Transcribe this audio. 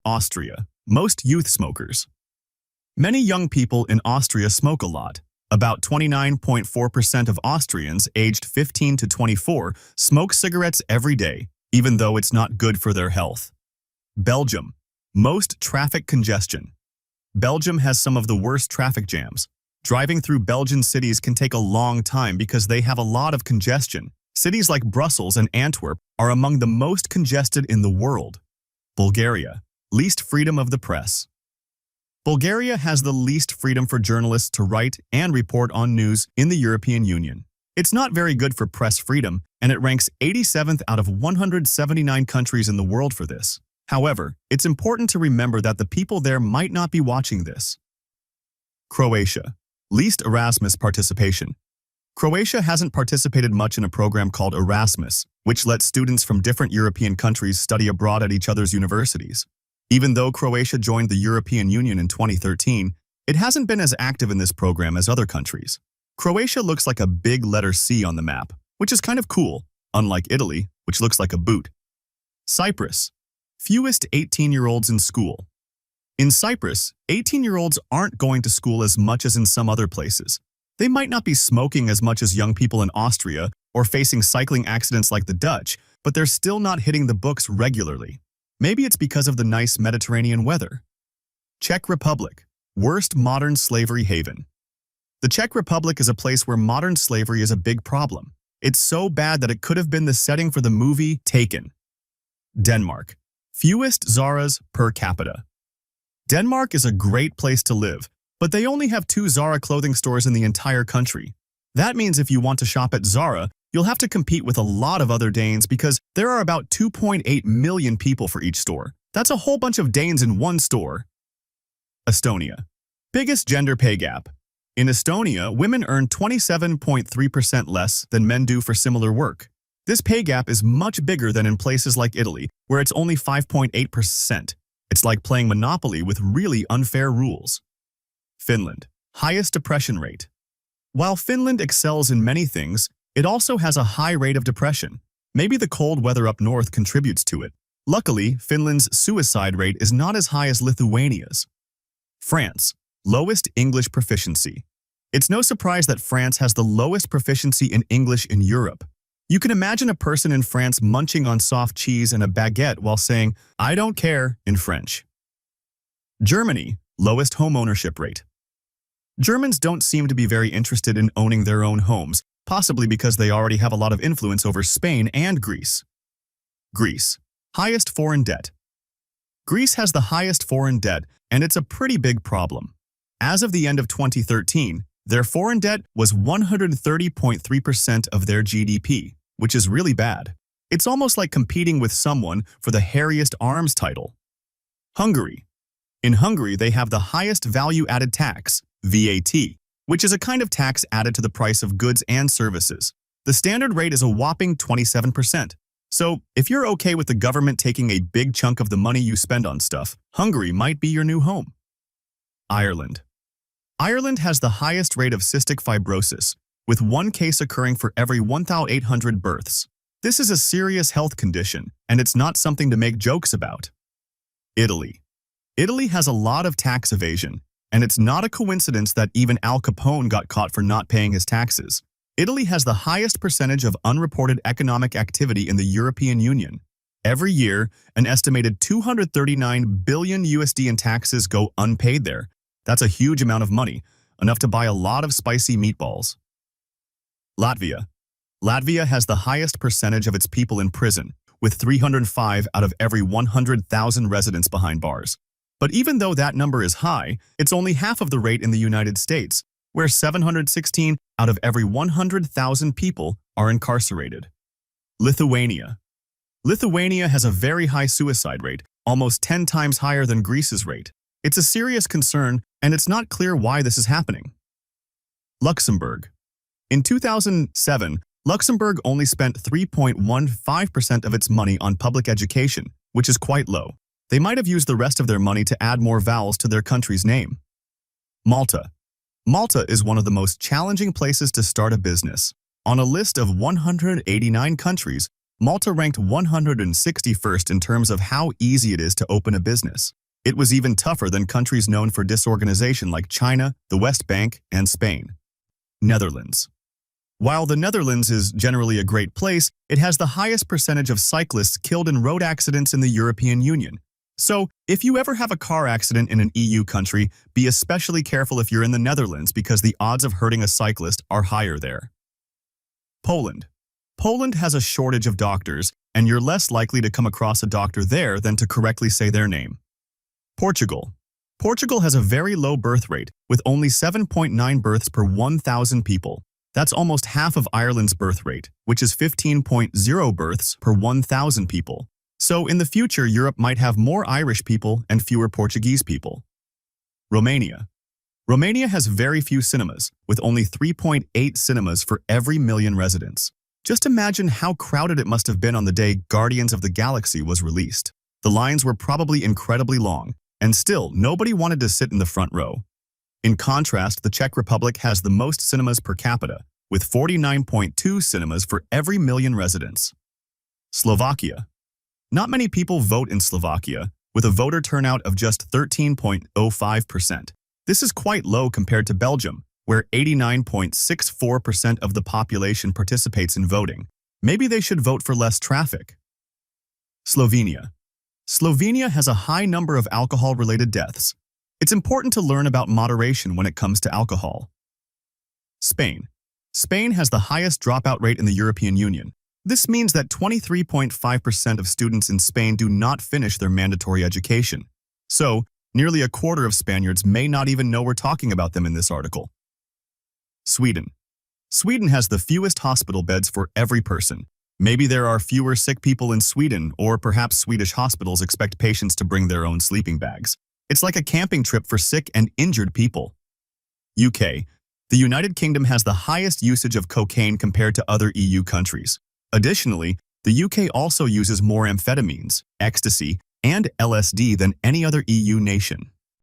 Austria. Most youth smokers. Many young people in Austria smoke a lot. About 29.4% of Austrians aged 15 to 24 smoke cigarettes every day, even though it's not good for their health. Belgium. Most traffic congestion. Belgium has some of the worst traffic jams. Driving through Belgian cities can take a long time because they have a lot of congestion. Cities like Brussels and Antwerp are among the most congested in the world. Bulgaria. Least freedom of the press. Bulgaria has the least freedom for journalists to write and report on news in the European Union. It's not very good for press freedom, and it ranks 87th out of 179 countries in the world for this. However, it's important to remember that the people there might not be watching this. Croatia. Least Erasmus participation. Croatia hasn't participated much in a program called Erasmus, which lets students from different European countries study abroad at each other's universities. Even though Croatia joined the European Union in 2013, it hasn't been as active in this program as other countries. Croatia looks like a big letter C on the map, which is kind of cool, unlike Italy, which looks like a boot. Cyprus. Fewest 18-year-olds in school. In Cyprus, 18-year-olds aren't going to school as much as in some other places. They might not be smoking as much as young people in Austria or facing cycling accidents like the Dutch, but they're still not hitting the books regularly. Maybe it's because of the nice Mediterranean weather. Czech Republic. Worst modern slavery haven. The Czech Republic is a place where modern slavery is a big problem. It's so bad that it could have been the setting for the movie Taken. Denmark. Fewest Zaras per capita. Denmark is a great place to live, but they only have 2 Zara clothing stores in the entire country. That means if you want to shop at Zara, you'll have to compete with a lot of other Danes because there are about 2.8 million people for each store. That's a whole bunch of Danes in one store. Estonia. Biggest gender pay gap. In Estonia, women earn 27.3% less than men do for similar work. This pay gap is much bigger than in places like Italy, where it's only 5.8%. It's like playing Monopoly with really unfair rules. Finland. Highest depression rate. While Finland excels in many things, it also has a high rate of depression. Maybe the cold weather up north contributes to it. Luckily, Finland's suicide rate is not as high as Lithuania's. France. Lowest English proficiency. It's no surprise that France has the lowest proficiency in English in Europe. You can imagine a person in France munching on soft cheese and a baguette while saying, "I don't care," in French. Germany. Lowest home ownership rate. Germans don't seem to be very interested in owning their own homes, possibly because they already have a lot of influence over Spain and Greece. Greece. Highest foreign debt. Greece has the highest foreign debt, and it's a pretty big problem. As of the end of 2013, their foreign debt was 130.3% of their GDP, which is really bad. It's almost like competing with someone for the hairiest arms title. Hungary. In Hungary, they have the highest value-added tax, VAT, which is a kind of tax added to the price of goods and services. The standard rate is a whopping 27%. So, if you're okay with the government taking a big chunk of the money you spend on stuff, Hungary might be your new home. Ireland. Ireland has the highest rate of cystic fibrosis, with 1 case occurring for every 1,800 births. This is a serious health condition, and it's not something to make jokes about. Italy. Italy has a lot of tax evasion, and it's not a coincidence that even Al Capone got caught for not paying his taxes. Italy has the highest percentage of unreported economic activity in the European Union. Every year, an estimated 239 billion USD in taxes go unpaid there. That's a huge amount of money, enough to buy a lot of spicy meatballs. Latvia. Latvia has the highest percentage of its people in prison, with 305 out of every 100,000 residents behind bars. But even though that number is high, it's only half of the rate in the United States, where 716 out of every 100,000 people are incarcerated. Lithuania. Lithuania has a very high suicide rate, almost 10 times higher than Greece's rate. It's a serious concern, and it's not clear why this is happening. Luxembourg. In 2007, Luxembourg only spent 3.15% of its money on public education, which is quite low. They might have used the rest of their money to add more vowels to their country's name. Malta. Malta is one of the most challenging places to start a business. On a list of 189 countries, Malta ranked 161st in terms of how easy it is to open a business. It was even tougher than countries known for disorganization like China, the West Bank, and Spain. Netherlands. While the Netherlands is generally a great place, it has the highest percentage of cyclists killed in road accidents in the European Union. So, if you ever have a car accident in an EU country, be especially careful if you're in the Netherlands because the odds of hurting a cyclist are higher there. Poland. Poland has a shortage of doctors, and you're less likely to come across a doctor there than to correctly say their name. Portugal. Portugal has a very low birth rate, with only 7.9 births per 1,000 people. That's almost half of Ireland's birth rate, which is 15.0 births per 1,000 people. So in the future, Europe might have more Irish people and fewer Portuguese people. Romania. Romania has very few cinemas, with only 3.8 cinemas for every million residents. Just imagine how crowded it must have been on the day Guardians of the Galaxy was released. The lines were probably incredibly long, and still, nobody wanted to sit in the front row. In contrast, the Czech Republic has the most cinemas per capita, with 49.2 cinemas for every million residents. Slovakia. Not many people vote in Slovakia, with a voter turnout of just 13.05%. This is quite low compared to Belgium, where 89.64% of the population participates in voting. Maybe they should vote for less traffic. Slovenia. Slovenia has a high number of alcohol-related deaths. It's important to learn about moderation when it comes to alcohol. Spain. Spain has the highest dropout rate in the European Union. This means that 23.5% of students in Spain do not finish their mandatory education. So, nearly a quarter of Spaniards may not even know we're talking about them in this article. Sweden. Sweden has the fewest hospital beds for every person. Maybe there are fewer sick people in Sweden, or perhaps Swedish hospitals expect patients to bring their own sleeping bags. It's like a camping trip for sick and injured people. UK. The United Kingdom has the highest usage of cocaine compared to other EU countries. Additionally, the UK also uses more amphetamines, ecstasy, and LSD than any other EU nation.